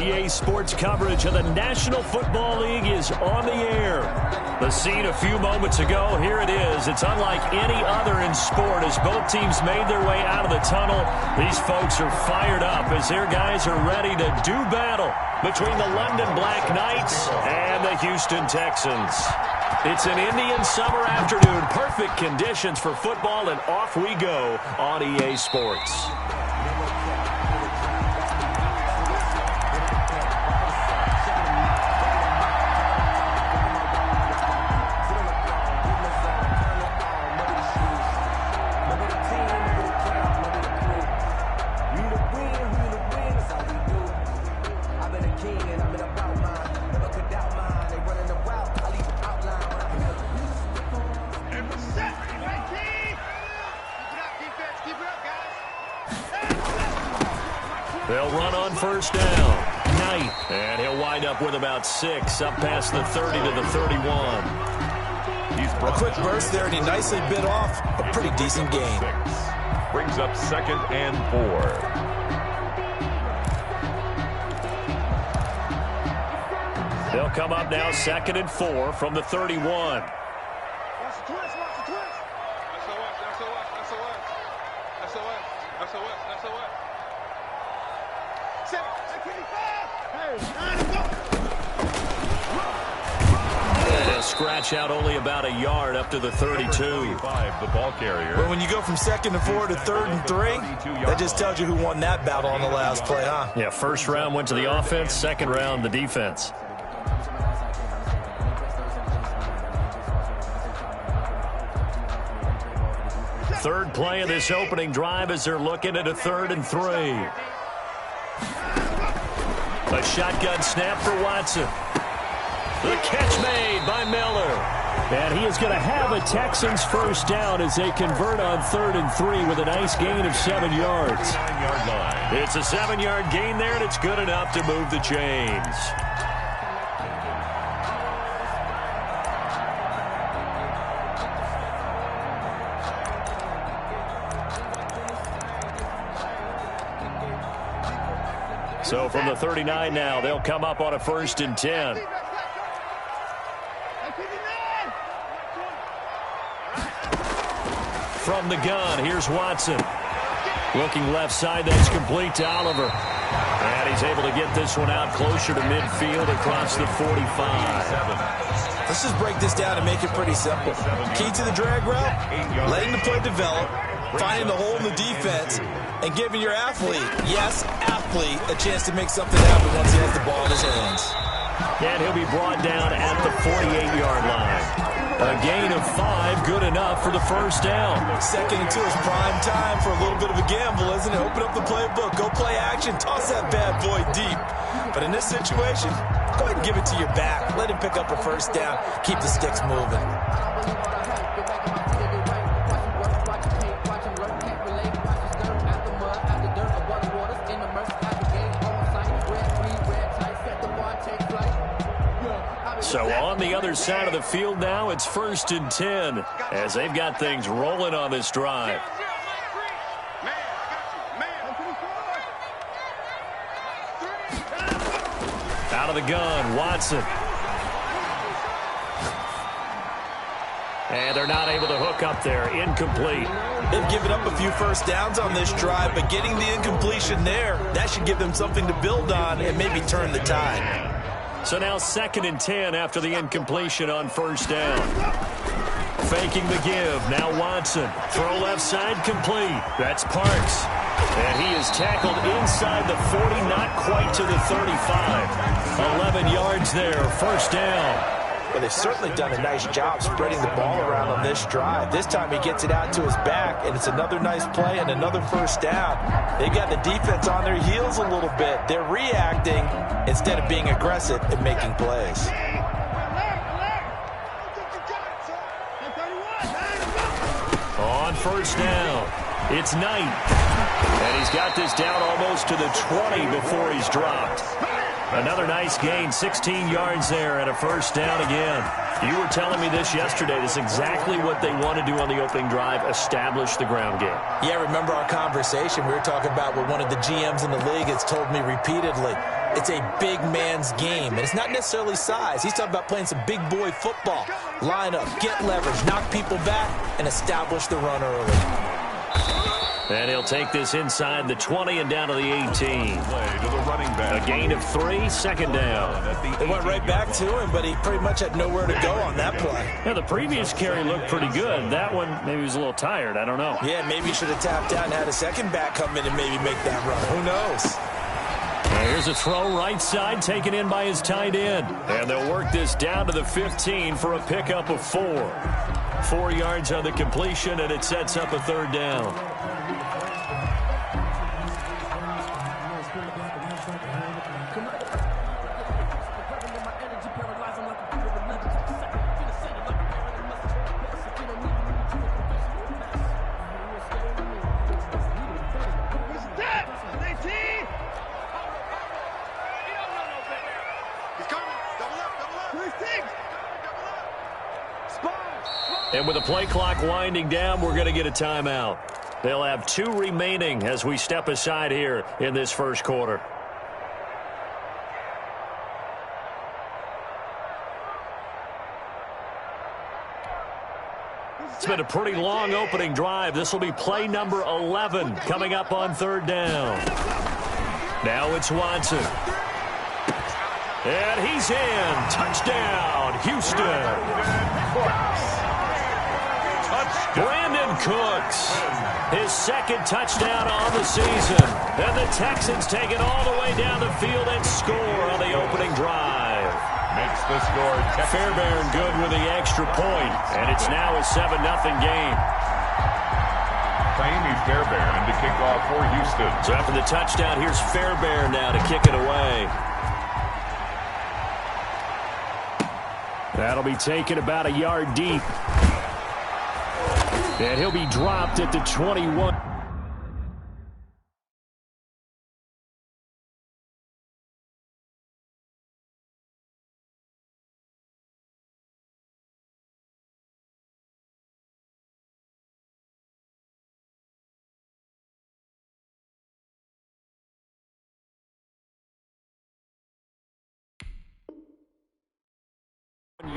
EA Sports coverage of the National Football League is on the air. The scene a few moments ago, here it is. It's unlike any other in sport as both teams made their way out of the tunnel. These folks are fired up as their guys are ready to do battle between the London Black Knights and the Houston Texans. It's an Indian summer afternoon, perfect conditions for football, and off we go on EA Sports. They'll run on first down. Knight. And he'll wind up with about 6, up past the 30 to the 31. A quick burst there, and he nicely bit off a pretty decent gain. Brings up 2nd and 4. They'll come up now 2nd and 4 from the 31. Scratch out only about a yard up to the 32. The ball carrier. But when you go from 2nd and 4 to 3rd and 3, that just tells you who won that battle on the last play, huh? Yeah, first round went to the offense, second round the defense. Third play of this opening drive as they're looking at a 3rd and 3. A shotgun snap for Watson. The catch made by Miller. And he is going to have a Texans first down as they convert on 3rd and 3 with a nice gain of 7 yards. It's a 7-yard gain there, and it's good enough to move the chains. So from the 39 now, they'll come up on a 1st and 10. From the gun, here's Watson. Looking left side, that's complete to Oliver. And he's able to get this one out closer to midfield across the 45. Let's just break this down and make it pretty simple. Key to the drag route, letting the play develop, finding the hole in the defense, and giving your athlete, yes, athlete, a chance to make something happen once he has the ball in his hands. And he'll be brought down at the 48-yard line. A gain of 5, good enough for the first down. 2nd and 2 is prime time for a little bit of a gamble, isn't it? Open up the playbook, go play action, toss that bad boy deep. But in this situation, go ahead and give it to your back. Let him pick up a first down. Keep the sticks moving. So on the other side of the field now, it's 1st and 10 as they've got things rolling on this drive. Out of the gun, Watson. And they're not able to hook up there. Incomplete. They've given up a few first downs on this drive, but getting the incompletion there, that should give them something to build on and maybe turn the tide. So now 2nd and 10 after the incompletion on first down. Faking the give. Now Watson. Throw left side complete. That's Parks. And he is tackled inside the 40, not quite to the 35. 11 yards there. First down. Well, they've certainly done a nice job spreading the ball around on this drive. This time he gets it out to his back, and it's another nice play and another first down. They've got the defense on their heels a little bit. They're reacting instead of being aggressive and making plays. On first down, it's Knight. And he's got this down almost to the 20 before he's dropped. Another nice gain, 16 yards there, and a first down again. You were telling me this yesterday. This is exactly what they want to do on the opening drive, establish the ground game. Yeah, remember our conversation. We were talking about what one of the GMs in the league has told me repeatedly. It's a big man's game, and it's not necessarily size. He's talking about playing some big boy football. Line up, get leverage, knock people back, and establish the run early. And he'll take this inside the 20 and down to the 18. Play to the running back. A gain of 3, second down. They went right back to him, but he pretty much had nowhere to go on that play. Yeah, the previous carry looked pretty good. That one, maybe he was a little tired. I don't know. Yeah, maybe he should have tapped out and had a second back come in and maybe make that run. Who knows? Here's a throw right side taken in by his tight end. And they'll work this down to the 15 for a pickup of 4. 4 yards on the completion, and it sets up a third down. And with the play clock winding down, we're going to get a timeout. They'll have 2 remaining as we step aside here in this first quarter. It's been a pretty long opening drive. This will be play number 11 coming up on third down. Now it's Watson. And he's in. Touchdown, Houston. Brandon Cooks, his second touchdown on the season. And the Texans take it all the way down the field and score on the opening drive. Makes the score. Fairbairn good with the extra point, and it's now a 7-0 game. Amy Fairbairn to kick off for Houston. So after the touchdown, here's Fairbairn now to kick it away. That'll be taken about a yard deep. And he'll be dropped at the 21.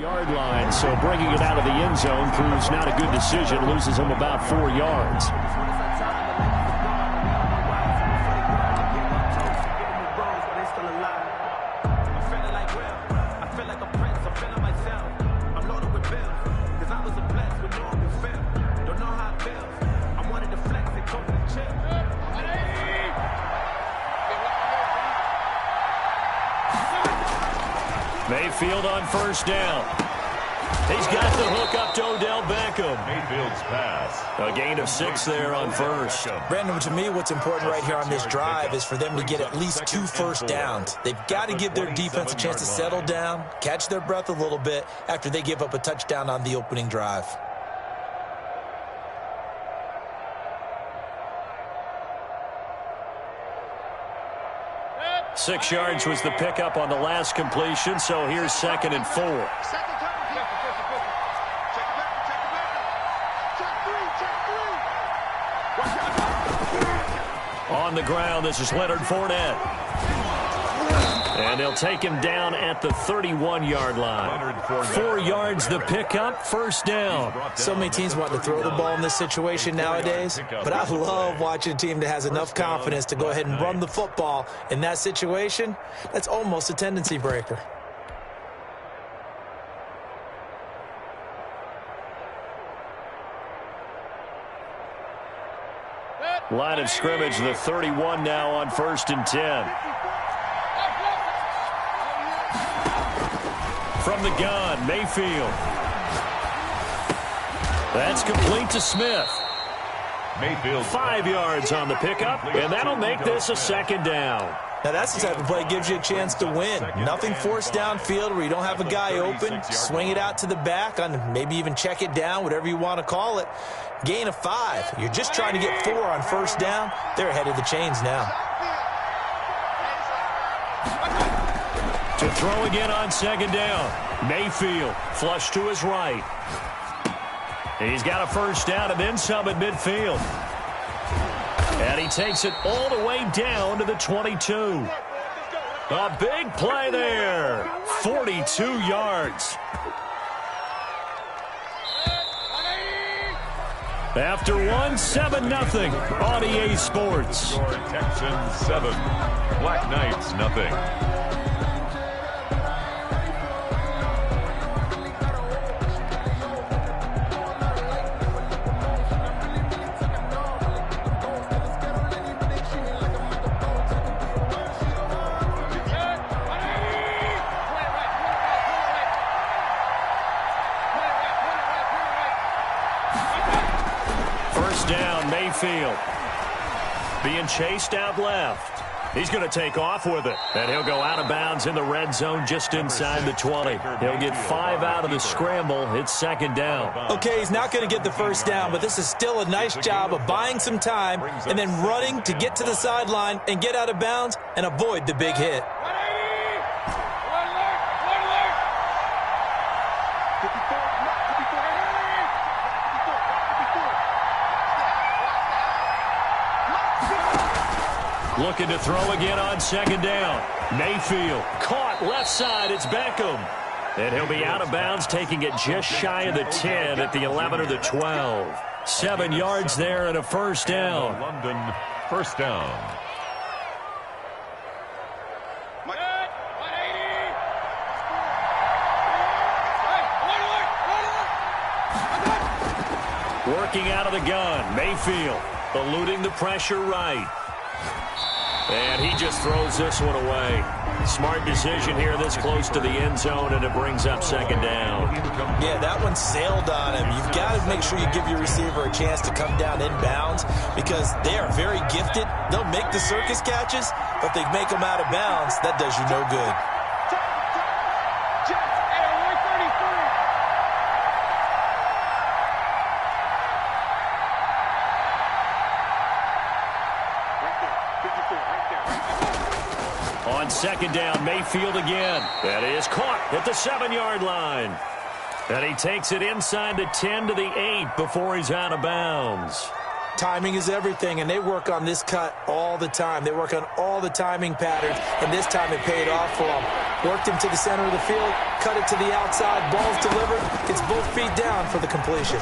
Yard line, so bringing it out of the end zone proves not a good decision. Loses him about 4 yards. Mayfield on first down. He's got the hook up to Odell Beckham. Mayfield's pass. A gain of 6 there on first. Brandon, to me, what's important right here on this drive is for them to get at least 2 first downs. They've got to give their defense a chance to settle down, catch their breath a little bit after they give up a touchdown on the opening drive. Six yards was the pickup on the last completion, so here's 2nd and 4. On the ground, this is Leonard Fournette. And they'll take him down at the 31-yard line. 4 yards the pickup, first down. So many teams want to throw the ball in this situation nowadays, but I love watching a team that has enough confidence to go ahead and run the football. In that situation, that's almost a tendency breaker. Line of scrimmage, the 31 now on 1st and 10. From the gun, Mayfield. That's complete to Smith. Mayfield 5 yards on the pickup, and that'll make this a 2nd down. Now, that's the type of play that gives you a chance to win. Nothing forced downfield where you don't have a guy open. Swing it out to the back, on maybe even check it down, whatever you want to call it. Gain of 5. You're just trying to get 4 on first down. They're ahead of the chains now. To throw again on 2nd down. Mayfield, flush to his right. He's got a first down and then some at midfield. And he takes it all the way down to the 22. A big play there. 42 yards. After one, 7-0 on EA Sports. Texans 7, Black Knights 0. Down, Mayfield. Being chased out left. He's going to take off with it. And he'll go out of bounds in the red zone just inside the 20. He'll get 5 out of the scramble. It's second down. Okay, he's not going to get the first down, but this is still a nice job of buying some time and then running to get to the sideline and get out of bounds and avoid the big hit. Looking to throw again on second down. Mayfield caught left side. It's Beckham. And he'll be out of bounds, taking it just shy of the 10 at the 11 or the 12. 7 yards there and a first down. London, first down. Working out of the gun. Mayfield eluding the pressure right. And he just throws this one away. Smart decision here this close to the end zone, and it brings up second down. Yeah, that one sailed on him. You've got to make sure you give your receiver a chance to come down inbounds because they are very gifted. They'll make the circus catches, but if they make them out of bounds, that does you no good. On second down, Mayfield again. That is caught at the 7-yard line. And he takes it inside the 10 to the 8 before he's out of bounds. Timing is everything, and they work on this cut all the time. They work on all the timing patterns, and this time it paid off for them. Worked him to the center of the field, cut it to the outside, ball's delivered. It's both feet down for the completion.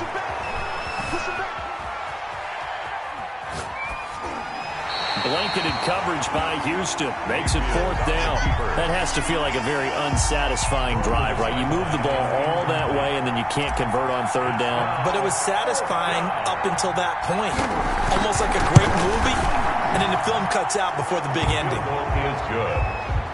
Blanketed coverage by Houston. Makes it fourth down. That has to feel like a very unsatisfying drive, right? You move the ball all that way, and then you can't convert on third down. But it was satisfying up until that point. Almost like a great movie, and then the film cuts out before the big ending. Is good.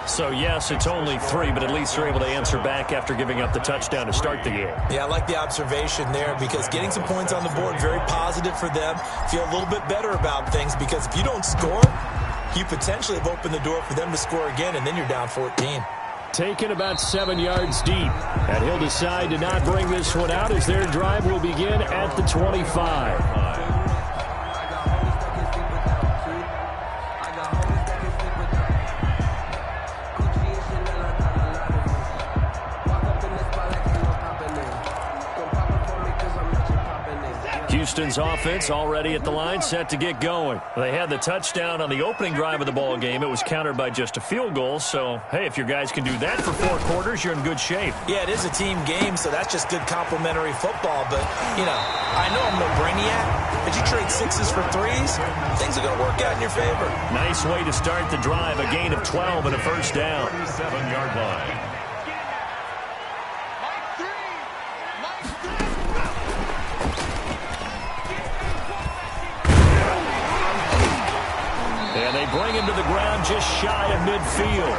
So, yes, it's only 3, but at least they're able to answer back after giving up the touchdown to start the game. Yeah, I like the observation there because getting some points on the board, very positive for them. Feel a little bit better about things because if you don't score, you potentially have opened the door for them to score again, and then you're down 14. Taken about 7 yards deep, and he'll decide to not bring this one out as their drive will begin at the 25. Houston's offense already at the line, set to get going. They had the touchdown on the opening drive of the ball game. It was countered by just a field goal. So, hey, if your guys can do that for 4 quarters, you're in good shape. Yeah, it is a team game, so that's just good complimentary football. But, you know, I know I'm no brainiac, but you trade 6s for 3s, things are going to work out in your favor. Nice way to start the drive. A gain of 12 and a first down. 37-yard line. And they bring him to the ground just shy of midfield.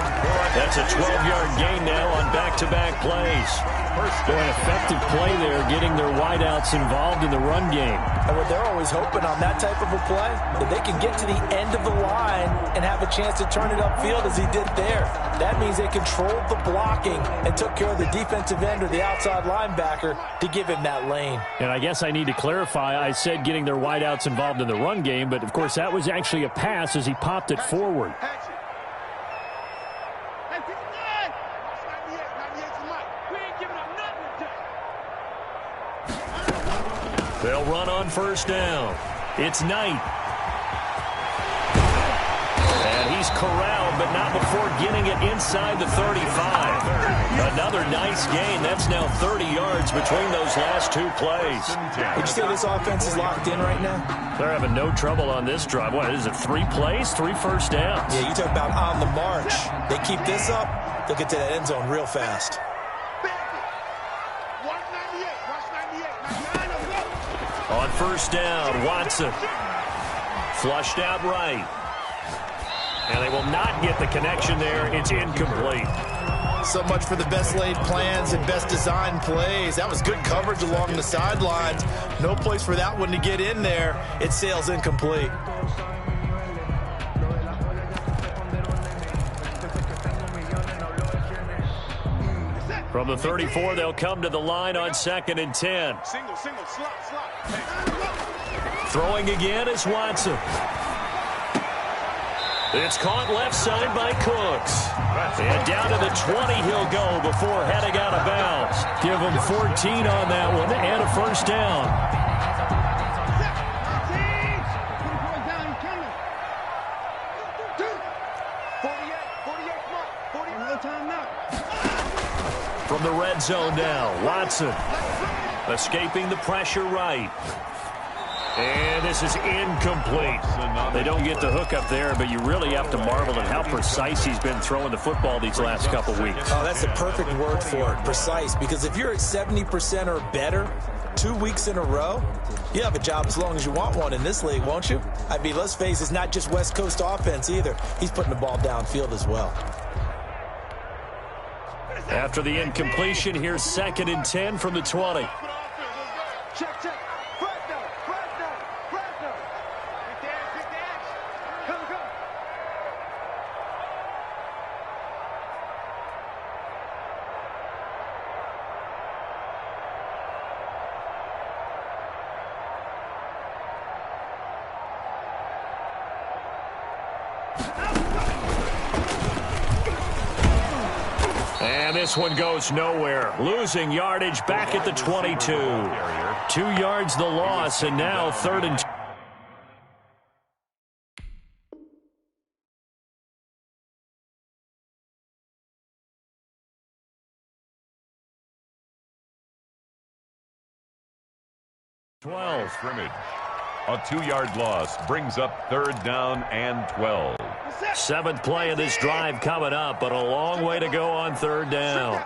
That's a 12-yard gain now on back-to-back plays. An effective play there, getting their wideouts involved in the run game. And what they're always hoping on that type of a play, that they can get to the end of the line and have a chance to turn it upfield as he did there. That means they controlled the blocking and took care of the defensive end or the outside linebacker to give him that lane. And I guess I need to clarify, I said getting their wideouts involved in the run game, but of course that was actually a pass as he popped it forward. They'll run on first down. It's Knight. And he He's corralled, but not before getting it inside the 35. Another nice gain. That's now 30 yards between those last two plays. Would you say this offense is locked in right now? They're having no trouble on this drive. What is it, 3 plays, 3 first downs? Yeah, you talk about on the march. They keep this up, they'll get to that end zone real fast. On first down, Watson. Flushed out right. And they will not get the connection there. It's incomplete. So much for the best laid plans and best designed plays. That was good coverage along the sidelines. No place for that one to get in there. It sails incomplete. From the 34, they'll come to the line on 2nd and 10. Throwing again is Watson. It's caught left side by Cooks. And down to the 20 he'll go before heading out of bounds. Give him 14 on that one and a first down. From the red zone now, Watson escaping the pressure right. And this is incomplete. They don't get the hook up there, but you really have to marvel at how precise he's been throwing the football these last couple weeks. Oh, that's the perfect word for it, precise. Because if you're at 70% or better 2 weeks in a row, you have a job as long as you want one in this league, won't you? I mean, let's face it, it's not just West Coast offense either. He's putting the ball downfield as well. After the incompletion, here's 2nd and 10 from the 20. Check. And this one goes nowhere. Losing yardage back at the 22. 2 yards the loss, and now 3rd and 2. Scrimmage. A 2-yard loss brings up 3rd down and 12. 7th play of this drive coming up, but a long way to go on 3rd down.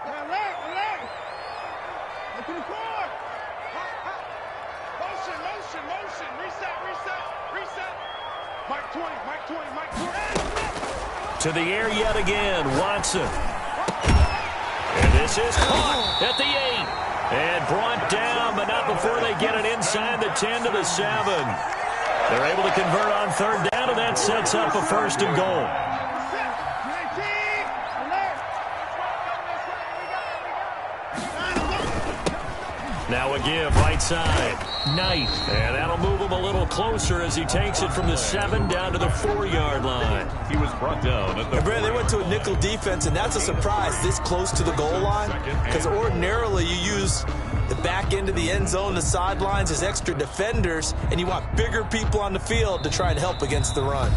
To the air yet again, Watson. And this is caught at the 8. And brought down, but not before they get it inside the 10 to the 7. They're able to convert on 3rd down, and that sets up a 1st and goal. Now a give, right side. Knight. And that'll move him a little closer as he takes it from the 7 down to the 4-yard line. He was brought down at the... Brad, they went to a nickel defense, and that's a surprise this close to the goal line. Because ordinarily you use the back end of the end zone, the sidelines as extra defenders, and you want bigger people on the field to try and help against the run.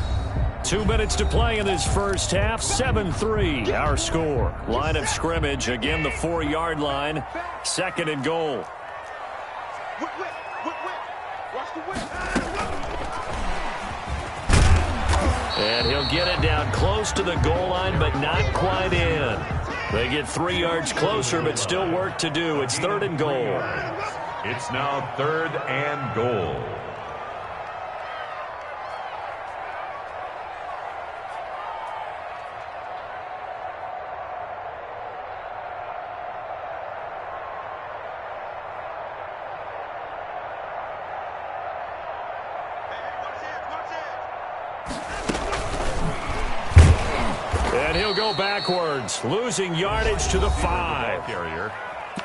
2 minutes to play in this first half. 7-3 our score. Line of scrimmage, again the 4-yard line. 2nd and goal. And he'll get it down close to the goal line, but not quite in. They get 3 yards closer, but still work to do. It's 3rd and goal. It's now 3rd and goal. And he'll go backwards, losing yardage to the 5. Carrier.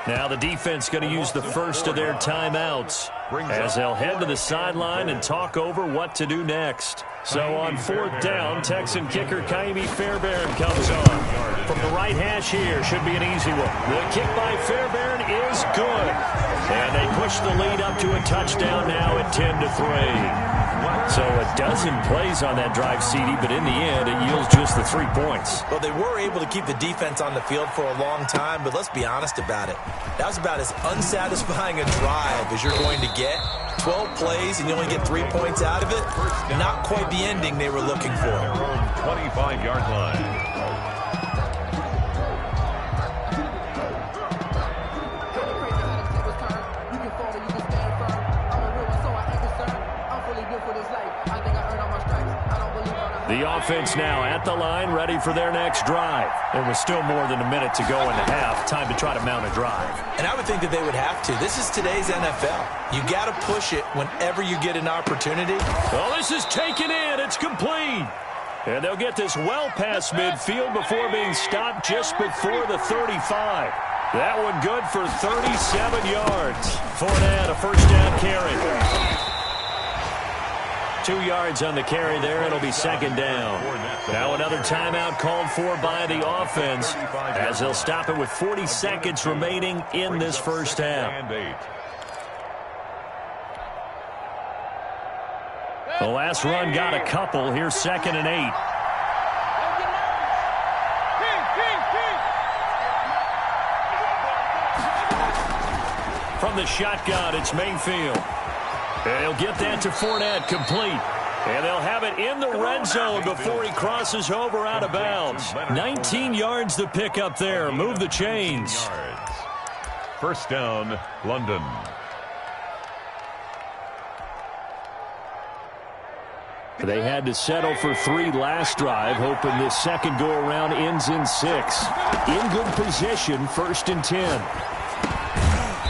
Now the defense going to use the first of their timeouts as they'll head to the sideline and talk over what to do next. So on 4th down, Texan kicker Kaimi Fairbairn comes on. From the right hash here, should be an easy one. The kick by Fairbairn is good. And they push the lead up to a touchdown now at 10-3. So a dozen plays on that drive, CD, but in the end, it yields just the 3 points. Well, they were able to keep the defense on the field for a long time, but let's be honest about it. That was about as unsatisfying a drive as you're going to get. 12 plays and you only get 3 points out of it. Not quite the ending they were looking for. 25-yard line. The offense now at the line, ready for their next drive. And with still more than a minute to go in the half, time to try to mount a drive. And I would think that they would have to. This is today's NFL. You got to push it whenever you get an opportunity. Well, this is taken in. It's complete. And they'll get this well past midfield before being stopped just before the 35. That one good for 37 yards. Fournette, a first down carry. 2 yards on the carry there. It'll be second down. Now another timeout called for by the offense as they'll stop it with 40 seconds remaining in this first half. The last run got a couple. Here's 2nd and 8. From the shotgun, it's Mayfield. And he'll get that to Fournette, complete. And they'll have it in the red zone before he crosses over out of bounds. 19 yards to pick up there. Move the chains. First down, London. They had to settle for 3 last drive, hoping this second go-around ends in 6. In good position, 1st and 10.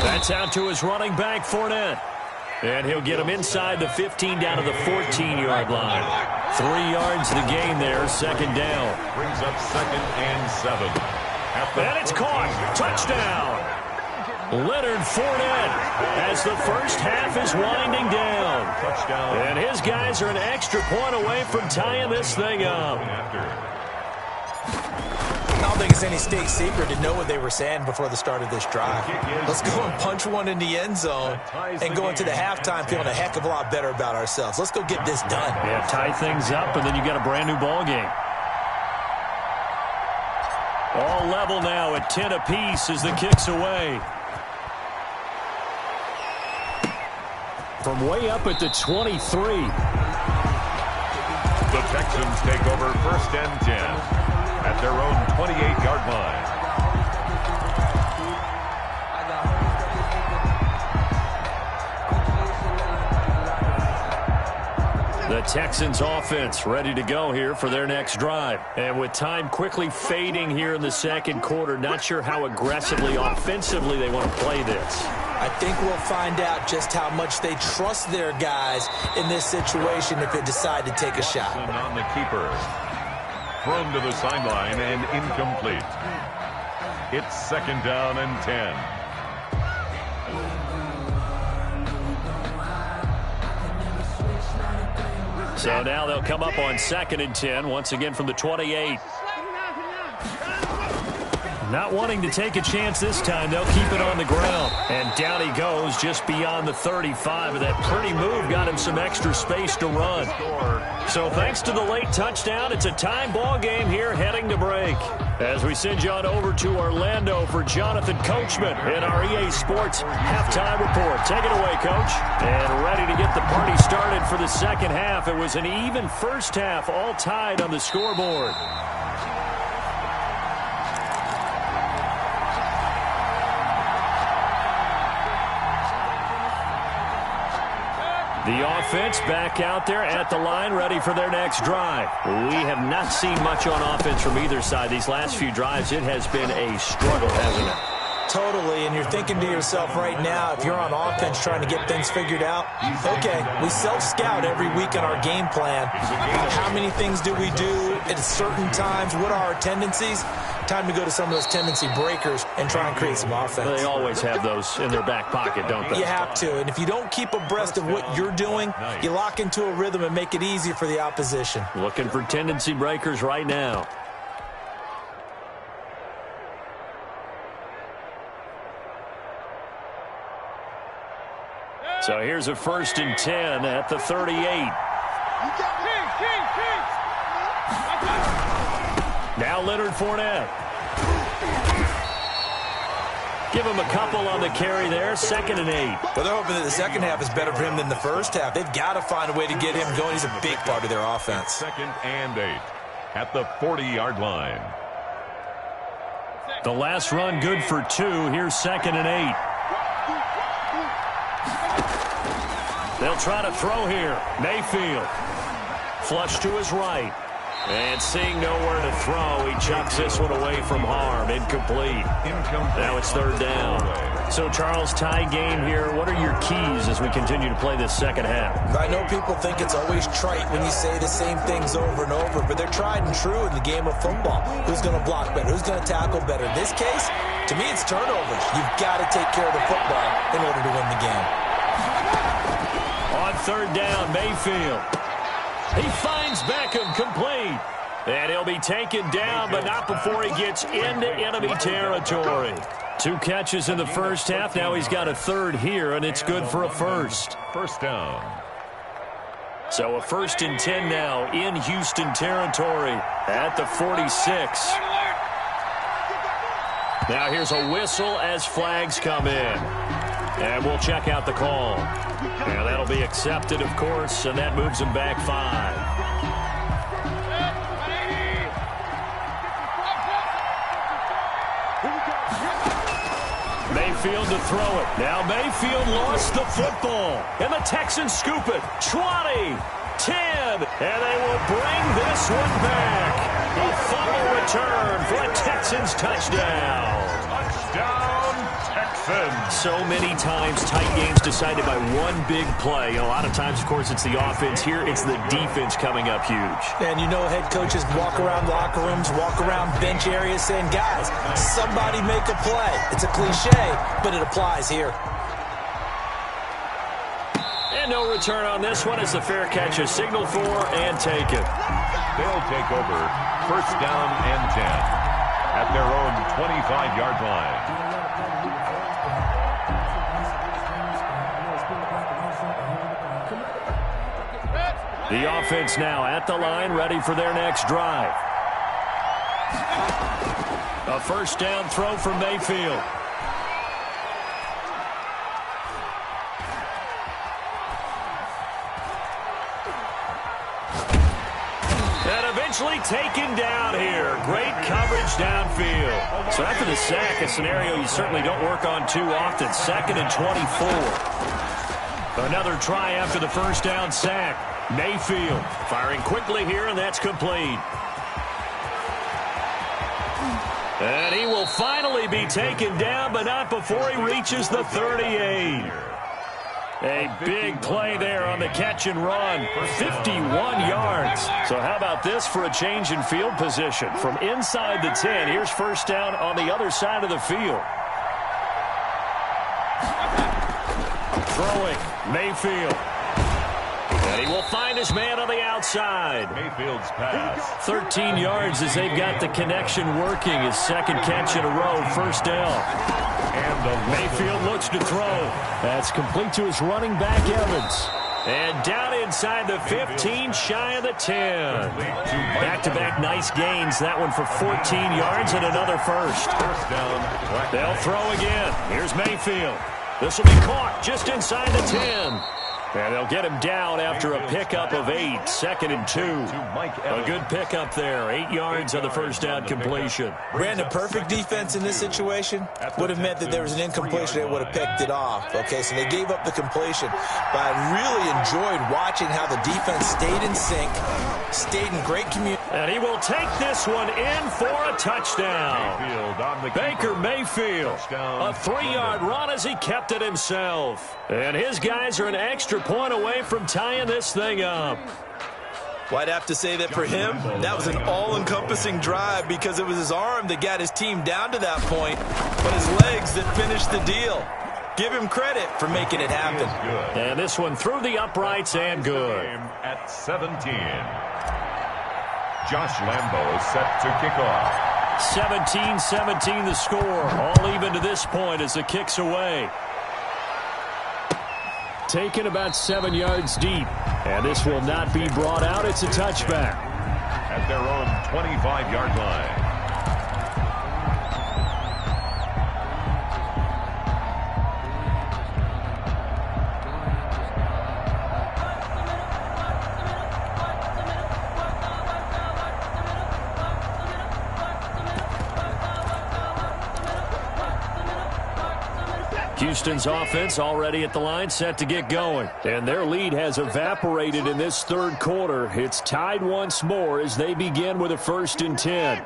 That's out to his running back, Fournette. And he'll get him inside the 15 down to the 14-yard line. 3 yards the gain there, second down. Brings up 2nd and 7. And it's caught. Touchdown. Leonard Fournette as the first half is winding down. Touchdown. And his guys are an extra point away from tying this thing up. I don't think it's any state secret to know what they were saying before the start of this drive. Let's go and punch one in the end zone and go into the halftime feeling a heck of a lot better about ourselves. Let's go get this done. Yeah, tie things up, and then you got a brand new ball game. All level now at 10 apiece as the kick's away. From way up at the 23. The Texans take over 1st and 10. At their own 28-yard line. The Texans offense ready to go here for their next drive. And with time quickly fading here in the second quarter, not sure how aggressively, offensively they want to play this. I think we'll find out just how much they trust their guys in this situation if they decide to take a shot. On the keeper. Thrown to the sideline and incomplete. It's 2nd down and 10. So now they'll come up on 2nd and 10, once again from the 28. Not wanting to take a chance this time, they'll keep it on the ground. And down he goes just beyond the 35. And that pretty move got him some extra space to run. So thanks to the late touchdown, it's a time ball game here heading to break. As we send you on over to Orlando for Jonathan Coachman in our EA Sports halftime report. Take it away, Coach. And ready to get the party started for the second half. It was an even first half, all tied on the scoreboard. The offense back out there at the line, ready for their next drive. We have not seen much on offense from either side. These last few drives, it has been a struggle, hasn't it? Totally, and you're thinking to yourself right now, if you're on offense trying to get things figured out, okay, we self-scout every week in our game plan. How many things do we do at certain times? What are our tendencies? Time to go to some of those tendency breakers and try and create some offense. They always have those in their back pocket, don't they? You have to, and if you don't keep abreast of what you're doing, you lock into a rhythm and make it easy for the opposition. Looking for tendency breakers right now. So here's a 1st and 10 at the 38. Now Leonard Fournette. Give him a couple on the carry there. 2nd and 8. Well, they're hoping that the second half is better for him than the first half. They've got to find a way to get him going. He's a big part of their offense. 2nd and 8 at the 40-yard line. The last run good for 2. Here's 2nd and 8. They'll try to throw here. Mayfield. Flush to his right. And seeing nowhere to throw, he chucks this one away from harm. Incomplete. Now it's 3rd down. So, Charles, tie game here. What are your keys as we continue to play this second half? I know people think it's always trite when you say the same things over and over, but they're tried and true in the game of football. Who's going to block better? Who's going to tackle better? In this case, to me, it's turnovers. You've got to take care of the football in order to win the game. On 3rd down, Mayfield. He finds Beckham, complete. And he'll be taken down, but not before he gets into enemy territory. 2 catches in the first half. Now he's got a 3rd here, and it's good for a 1st. 1st down. So a 1st and 10 now in Houston territory at the 46. Now here's a whistle as flags come in. And we'll check out the call. And that'll be accepted, of course, and that moves him back 5. Mayfield to throw it. Now Mayfield lost the football. And the Texans scoop it. 20, 10, and they will bring this one back. A fumble return for a Texans touchdown. Touchdown, Texans. So many times tight games decided by one big play. A lot of times, of course, it's the offense. Here, it's the defense coming up huge. And you know head coaches walk around locker rooms, walk around bench areas saying, guys, somebody make a play. It's a cliche, but it applies here. And no return on this one as the fair catch is signaled for and taken. They'll take over 1st down and 10 at their own 25-yard line. The offense now at the line, ready for their next drive. A 1st down throw from Mayfield. And eventually taken down here. Great coverage downfield. So after the sack, a scenario you certainly don't work on too often. 2nd and 24. Another try after the 1st down sack. Mayfield firing quickly here, and that's complete. And he will finally be taken down, but not before he reaches the 38. A big play there on the catch and run. 51 yards. So how about this for a change in field position? From inside the 10, here's 1st down on the other side of the field. Throwing, Mayfield. And he will find his man on the outside. Mayfield's pass. 13 yards as they've got the connection working. His 2nd catch in a row, 1st down. And Mayfield looks to throw. That's complete to his running back, Evans. And down inside the 15, shy of the 10. Back-to-back nice gains. That one for 14 yards and another 1st. 1st down. They'll throw again. Here's Mayfield. This will be caught just inside the 10. And they'll get him down after a pickup of 8. 2nd and 2. A good pickup there. 8 yards on the 1st down completion. Brandon, perfect defense in this situation would have meant that there was an incompletion. They would have picked it off. Okay, so they gave up the completion. But I really enjoyed watching how the defense stayed in sync, stayed in great community. And he will take this one in for a touchdown. Baker Mayfield, a 3-yard run as he kept it himself. And his guys are an extra point away from tying this thing up. Well, I'd have to say that for him, that was an all-encompassing drive because it was his arm that got his team down to that point, but his legs that finished the deal. Give him credit for making it happen. And this one through the uprights and good. At 17. Josh Lambo is set to kick off. 17-17 the score. All even to this point as the kick's away. taken about 7 yards deep. And this will not be brought out. It's a touchback. At their own 25-yard line. Houston's offense already at the line, set to get going. And their lead has evaporated in this third quarter. It's tied once more as they begin with a 1st and 10.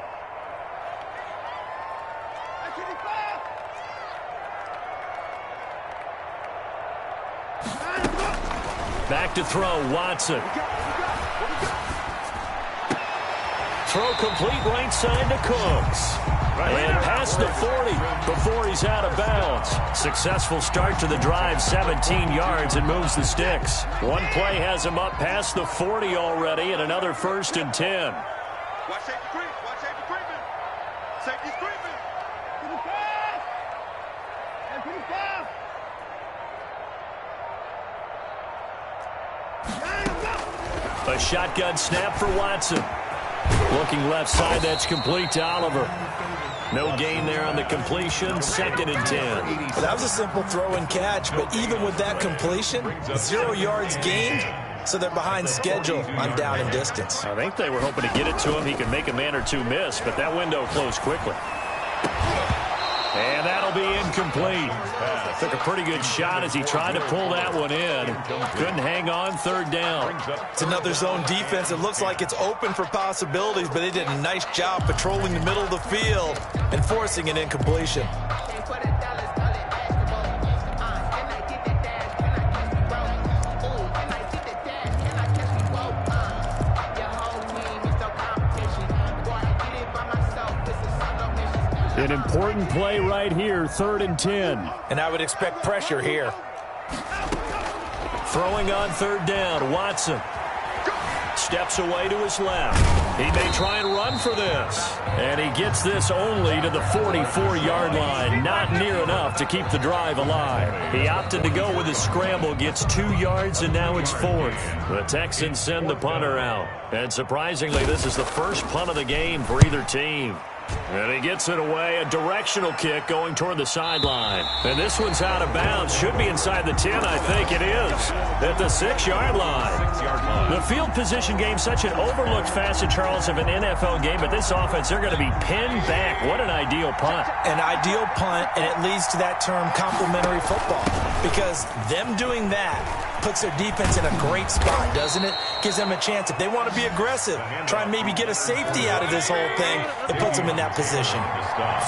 Back to throw, Watson. Throw complete right side to Cooks. And past the 40 before he's out of bounds. Successful start to the drive, 17 yards, and moves the sticks. One play has him up past the 40 already, and another 1st and 10. Watch safety creep. Watch safety creeping. Safety's creeping. To the pass. And to the pass. A shotgun snap for Watson. Looking left side, that's complete to Oliver. No gain there on the completion, 2nd and 10. Well, that was a simple throw and catch, but even with that completion, 0 yards gained, so they're behind schedule on down and distance. I think they were hoping to get it to him. He could make a man or two miss, but that window closed quickly. And that'll be incomplete. Took a pretty good shot as he tried to pull that one in. Couldn't hang on, 3rd down. It's another zone defense. It looks like it's open for possibilities, but they did a nice job patrolling the middle of the field and forcing an incompletion. An important play right here, 3rd and 10. And I would expect pressure here. Throwing on 3rd down, Watson. Steps away to his left. He may try and run for this. And he gets this only to the 44-yard line. Not near enough to keep the drive alive. He opted to go with his scramble, gets 2 yards, and now it's 4th. The Texans send the punter out. And surprisingly, this is the first punt of the game for either team. And he gets it away, a directional kick going toward the sideline. And this one's out of bounds. Should be inside the 10, I think it is. At the 6-yard line. The field position game, such an overlooked facet, Charles, of an NFL game. But this offense, they're going to be pinned back. What an ideal punt. An ideal punt, and it leads to that term complementary football. Because them doing that puts their defense in a great spot, doesn't it? Gives them a chance. If they want to be aggressive, try and maybe get a safety out of this whole thing, it puts them in that position.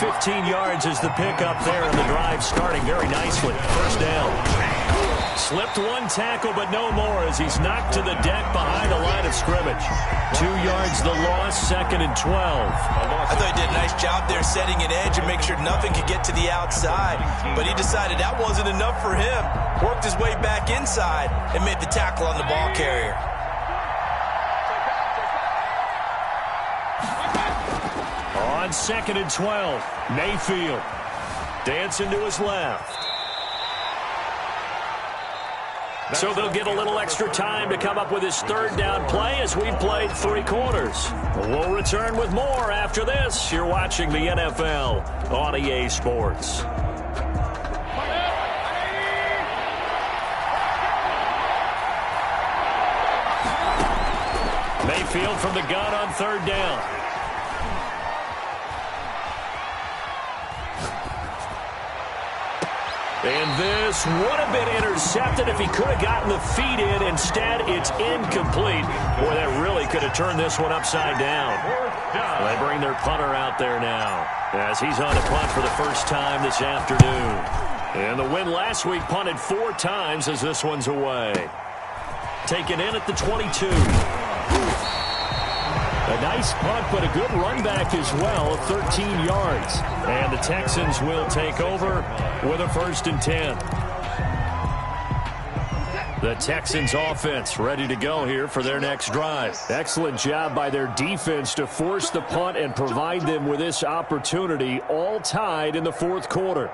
15 yards is the pickup there, and the drive starting very nicely. 1st down. Slipped one tackle, but no more as he's knocked to the deck behind the line of scrimmage. 2 yards the loss, 2nd and 12. I thought he did a nice job there setting an edge and make sure nothing could get to the outside. But he decided that wasn't enough for him. Worked his way back inside and made the tackle on the ball carrier. On 2nd and 12, Mayfield dancing to his left. So they'll get a little extra time to come up with his 3rd down play as we've played 3 quarters. We'll return with more after this. You're watching the NFL on EA Sports. Mayfield from the gun on 3rd down. And this would have been intercepted if he could have gotten the feet in. Instead, it's incomplete. Boy, that really could have turned this one upside down. They bring their punter out there now as he's on a punt for the first time this afternoon. And the win last week punted 4 times as this one's away. Taken in at the 22. A nice punt, but a good run back as well of 13 yards. And the Texans will take over with a 1st and 10. The Texans offense ready to go here for their next drive. Excellent job by their defense to force the punt and provide them with this opportunity, all tied in the 4th quarter.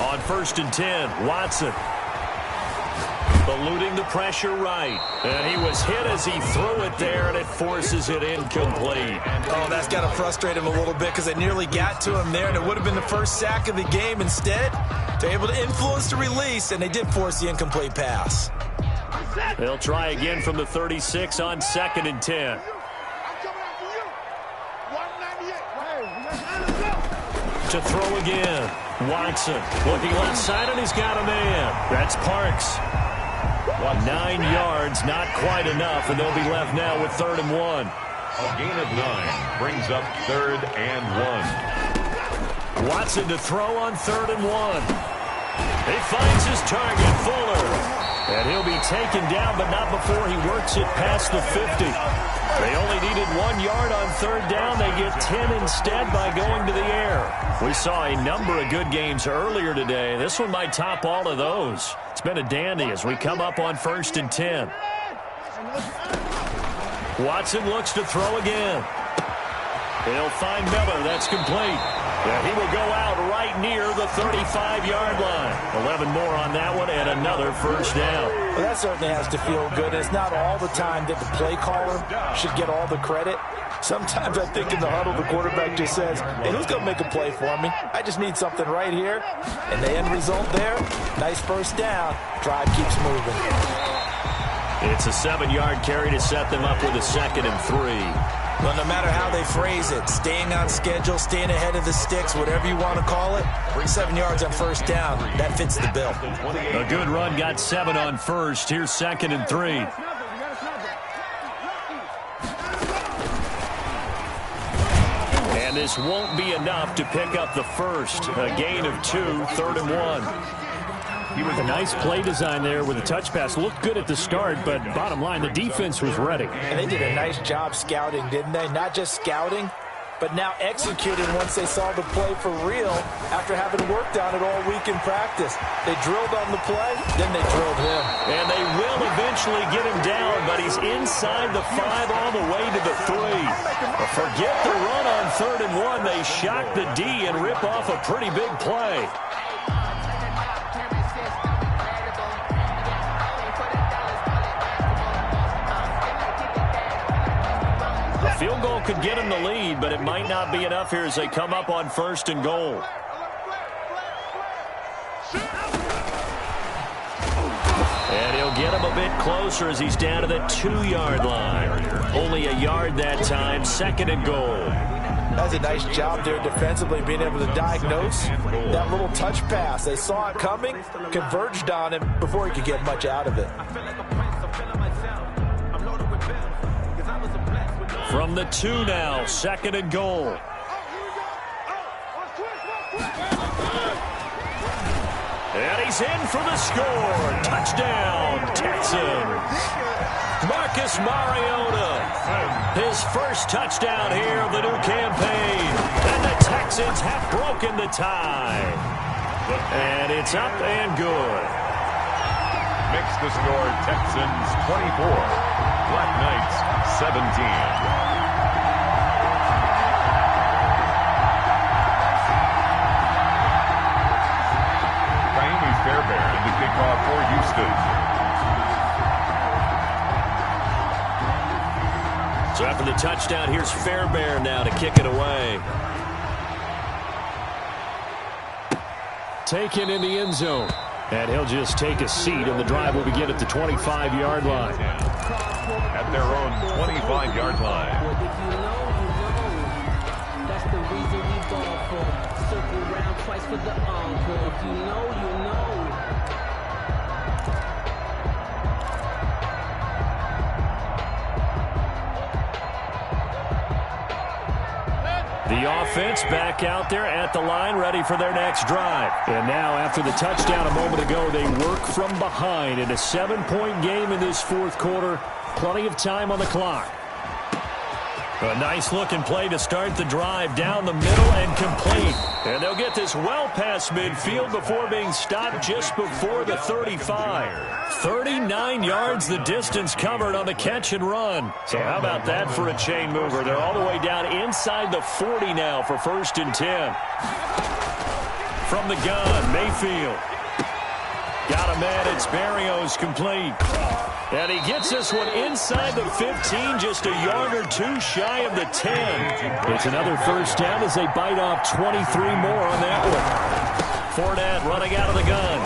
On 1st and 10, Watson. Eluding the pressure right. And he was hit as he threw it there, and it forces it incomplete. Oh, that's got to frustrate him a little bit because it nearly got to him there, and it would have been the first sack of the game. Instead, they're able to influence the release, and they did force the incomplete pass. They'll try again from the 36 on 2nd and 10. To throw again. Watson looking left side, and he's got a man. That's Parks. 9 yards, not quite enough, and they'll be left now with 3rd and 1. A gain of 9 brings up 3rd and 1. Watson to throw on 3rd and 1. He finds his target, Fuller. And he'll be taken down, but not before he works it past the 50. They only needed 1 yard on 3rd down. They get 10 instead by going to the air. We saw a number of good games earlier today. This one might top all of those. It's been a dandy as we come up on 1st and 10. Watson looks to throw again. He'll find Miller. That's complete. Yeah, he will go out right near the 35-yard line. 11 more on that one and another first down. Well, that certainly has to feel good. It's not all the time that the play caller should get all the credit. Sometimes I think in the huddle the quarterback just says, hey, who's going to make a play for me? I just need something right here. And the end result there, nice first down. Drive keeps moving. It's a 7-yard carry to set them up with a 2nd and 3. Well, no matter how they phrase it, staying on schedule, staying ahead of the sticks, whatever you want to call it, 7 yards on first down, that fits the bill. A good run got 7 on 1st. Here's 2nd and 3. And this won't be enough to pick up the first. A gain of 2, 3rd and 1. He was a nice play design there with a touch pass. Looked good at the start, but bottom line, the defense was ready. And they did a nice job scouting, didn't they? Not just scouting, but now executing once they saw the play for real after having worked on it all week in practice. They drilled on the play, then they drilled him. And they will eventually get him down, but he's inside the 5 all the way to the 3. Forget the run on 3rd and 1. They shock the D and rip off a pretty big play. Field goal could get him the lead, but it might not be enough here as they come up on 1st and goal. And he'll get him a bit closer as he's down to the 2-yard line. Only a yard that time, 2nd and goal. That's a nice job there defensively, being able to diagnose that little touch pass. They saw it coming, converged on him before he could get much out of it. From the 2 now, 2nd and goal. And he's in for the score. Touchdown, Texans. Marcus Mariota, his first touchdown here of the new campaign. And the Texans have broken the tie. And it's up and good. Makes the score Texans 24, Black Knights 17. Fairbairn in the kickoff for Houston. So after the touchdown, here's Fairbairn now to kick it away. Taken in the end zone. And he'll just take a seat, and the drive will begin at the 25-yard line. At their own 25-yard line. If you know, that's the reason we ball for. Circle round twice for the encore. If you know, you know. The offense back out there at the line, ready for their next drive. And now, after the touchdown a moment ago, they work from behind in a 7-point game in this 4th quarter. Plenty of time on the clock. A nice-looking play to start the drive down the middle and complete. And they'll get this well past midfield before being stopped just before the 35. 39 yards the distance covered on the catch and run. So how about that for a chain mover? They're all the way down inside the 40 now for 1st and 10. from the gun. Mayfield. Got a man. It's Barrios complete. And he gets this one inside the 15, just a yard or two shy of the 10. It's another first down as they bite off 23 more on that one. Fournette running out of the gun.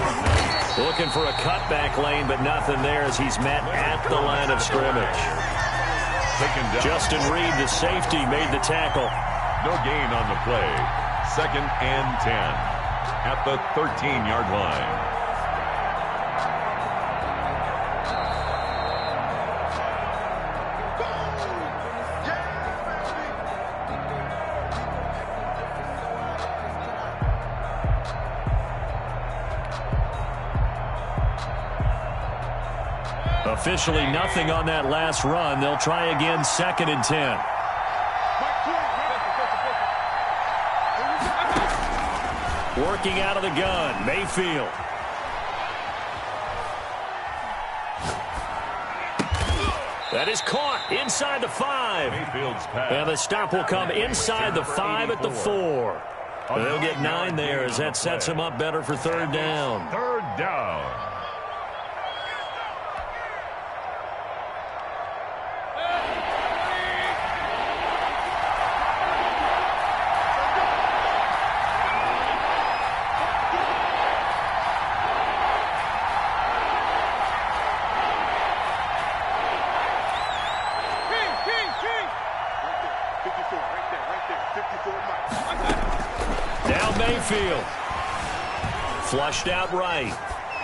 Looking for a cutback lane, but nothing there as he's met at the line of scrimmage. Justin Reed, the safety, made the tackle. No gain on the play. 2nd and 10 at the 13-yard line. Officially nothing on that last run. They'll try again 2nd and 10. Working out of the gun, Mayfield. That is caught inside the 5. And the stop will come inside the 5 at the 4. They'll get 9 there as that sets them up better for 3rd down. 3rd down. Mayfield. Flushed out right.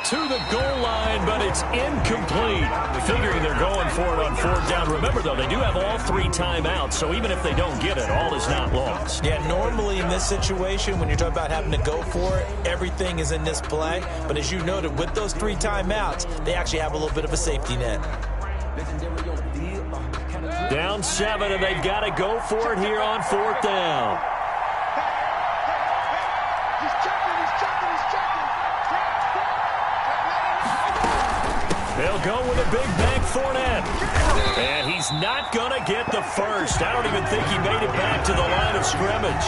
To the goal line, but it's incomplete. Figuring they're going for it on 4th down. Remember, though, they do have all 3 timeouts, so even if they don't get it, all is not lost. Yeah, normally in this situation, when you're talking about having to go for it, everything is in this play. But as you noted, with those 3 timeouts, they actually have a little bit of a safety net. Down 7, and they've got to go for it here on 4th down. They'll go with a big bank Fournette. And he's not going to get the first. I don't even think he made it back to the line of scrimmage.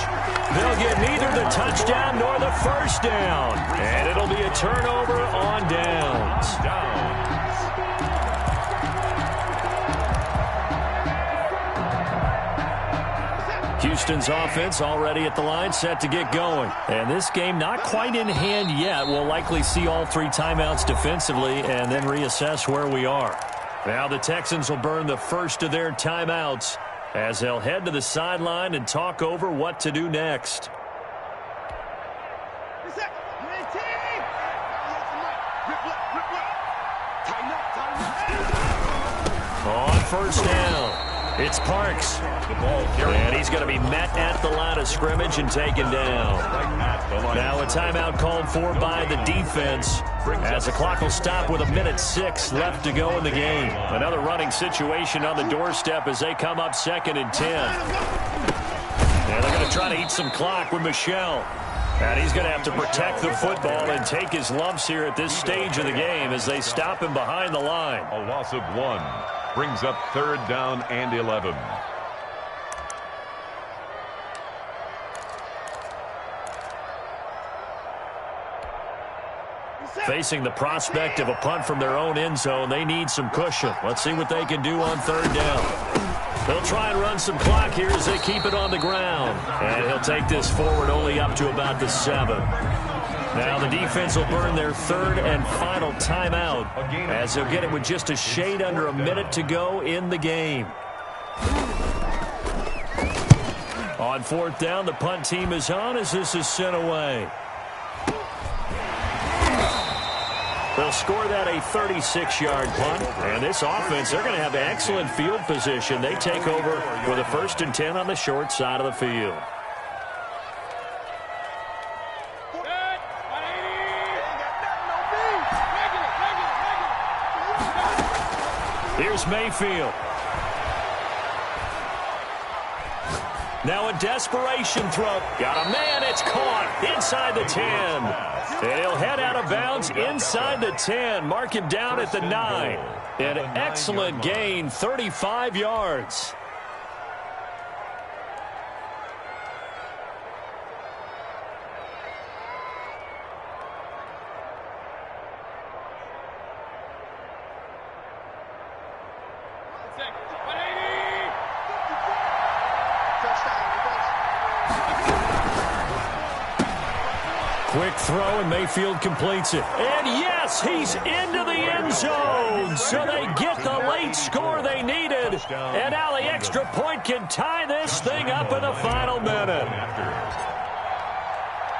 They'll get neither the touchdown nor the first down. And it'll be a turnover on downs. Houston's offense already at the line, set to get going. And this game not quite in hand yet. We'll likely see all 3 timeouts defensively and then reassess where we are. Now the Texans will burn the first of their timeouts as they'll head to the sideline and talk over what to do next. On 1st down. It's Parks. And he's going to be met at the line of scrimmage and taken down. Now a timeout called for by the defense as the clock will stop with 1:06 left to go in the game. Another running situation on the doorstep as they come up 2nd and 10. And they're going to try to eat some clock with Michel. And he's going to have to protect the football and take his lumps here at this stage of the game as they stop him behind the line. A loss of 1. Brings up 3rd down and 11. Facing the prospect of a punt from their own end zone, they need some cushion. Let's see what they can do on 3rd down. They'll try and run some clock here as they keep it on the ground. And he'll take this forward only up to about the 7. Now the defense will burn their 3rd and final timeout as they'll get it with just a shade under a minute to go in the game. On 4th down, the punt team is on as this is sent away. They'll score that a 36-yard punt. And this offense, they're going to have excellent field position. They take over with a 1st and 10 on the short side of the field. Here's Mayfield. Now a desperation throw. Got a man. It's caught inside the 10. And he'll head out of bounds inside the 10. Mark him down at the 9. An excellent gain, 35 yards. Quick throw, and Mayfield completes it. And yes, he's into the end zone. So they get the late score they needed. And now the extra point can tie this thing up in the final minute.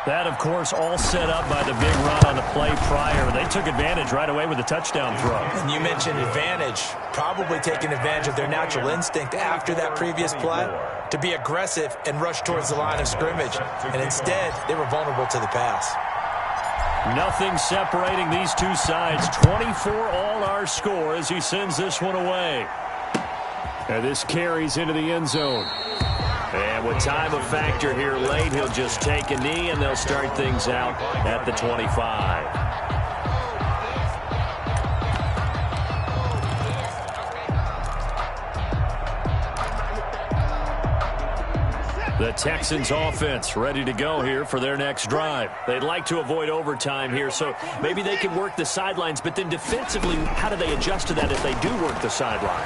That, of course, all set up by the big run on the play prior. They took advantage right away with the touchdown throw. And you mentioned advantage, probably taking advantage of their natural instinct after that previous play to be aggressive and rush towards the line of scrimmage. And instead, they were vulnerable to the pass. Nothing separating these two sides. 24 all our score as he sends this one away. And this carries into the end zone. And with time a factor here late, he'll just take a knee, and they'll start things out at the 25. The Texans offense ready to go here for their next drive. They'd like to avoid overtime here, so maybe they can work the sidelines, but then defensively, how do they adjust to that if they do work the sideline?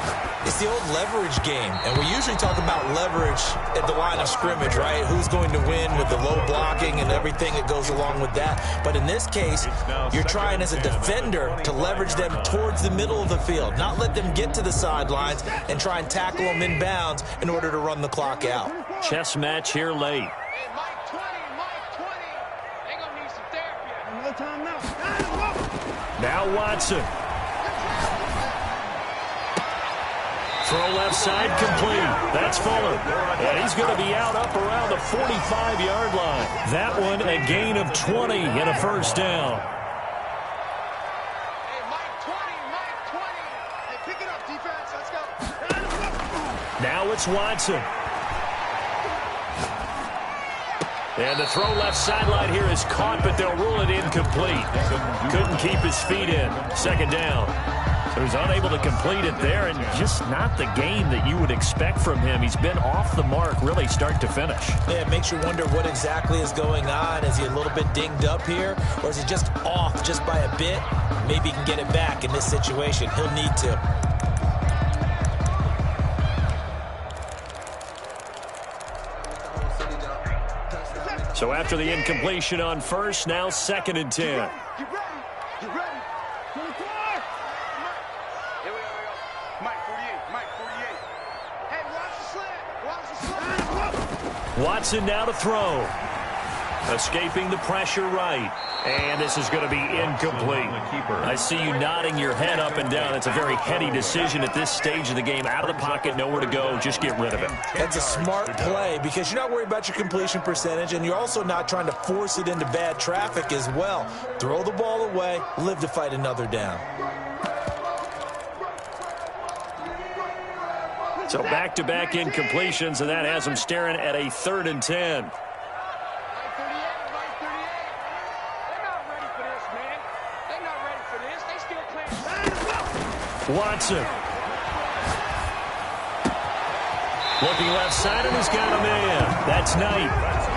It's the old leverage game, and we usually talk about leverage at the line of scrimmage, right? Who's going to win with the low blocking and everything that goes along with that. But in this case, you're trying as a defender to leverage them towards the middle of the field, not let them get to the sidelines and try and tackle them inbounds in order to run the clock out. Chess match here late. Hey, Mike 20, Mike 20. They gonna need some therapy. No time now. Now Watson. Throw left side complete. That's Fuller. And he's going to be out up around the 45-yard line. That one a gain of 20 and a first down. Hey, Mike 20, Mike 20. Hey, pick it up, defense. Let's go. Now it's Watson. And the throw left sideline here is caught, but they'll rule it incomplete. Couldn't keep his feet in. Second down. So he's unable to complete it there, and just not the game that you would expect from him. He's been off the mark really start to finish. Yeah, it makes you wonder what exactly is going on. Is he a little bit dinged up here, or is he just off just by a bit? Maybe he can get it back in this situation. He'll need to. So after the incompletion on first, now 2nd and 10. Get ready. Get ready. 24. Here we go. Mike 48. Mike 48. Hey, watch the slant. Watch the slant. Watson now to throw. Escaping the pressure right. And this is going to be incomplete. I see you nodding your head up and down. It's a very heady decision at this stage of the game. Out of the pocket, nowhere to go. Just get rid of it. That's a smart play because you're not worried about your completion percentage, and you're also not trying to force it into bad traffic as well. Throw the ball away, live to fight another down. So back-to-back incompletions, and that has them staring at a 3rd and 10. Watson. Looking left side, and he's got a man. That's Knight.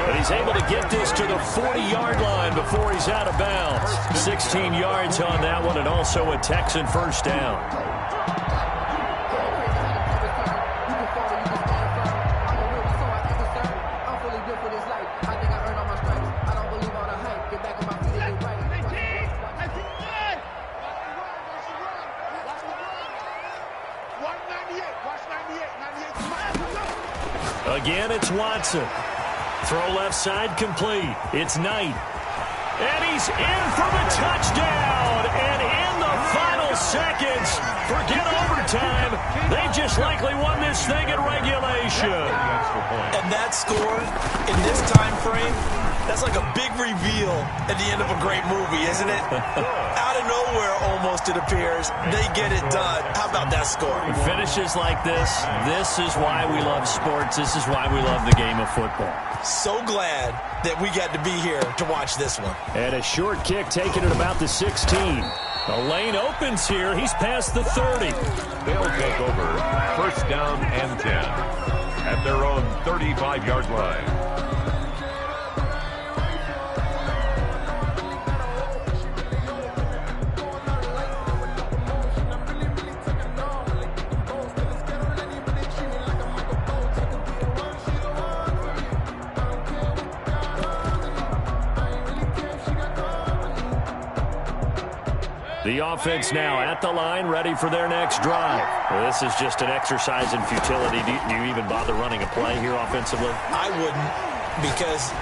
But he's able to get this to the 40-yard line before he's out of bounds. 16 yards on that one, and also a Texan first down. Again, it's Watson. Throw left side complete. It's Knight. And he's in for the touchdown. And in the final seconds, forget overtime. They just likely won this thing in regulation. And that score in this time frame, that's like a big reveal at the end of a great movie, isn't it? Out of nowhere, almost, it appears. They get it done. How about that score? Finishes like this. This is why we love sports. This is why we love the game of football. So glad that we got to be here to watch this one. And a short kick taken at about the 16. The lane opens here. He's past the 30. They'll take over 1st down and 10 at their own 35-yard line. The offense now at the line, ready for their next drive. Well, this is just an exercise in futility. Do you even bother running a play here offensively? I wouldn't, because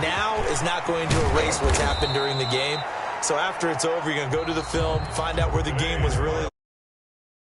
now is not going to erase what's happened during the game. So after it's over, you're going to go to the film, find out where the game was really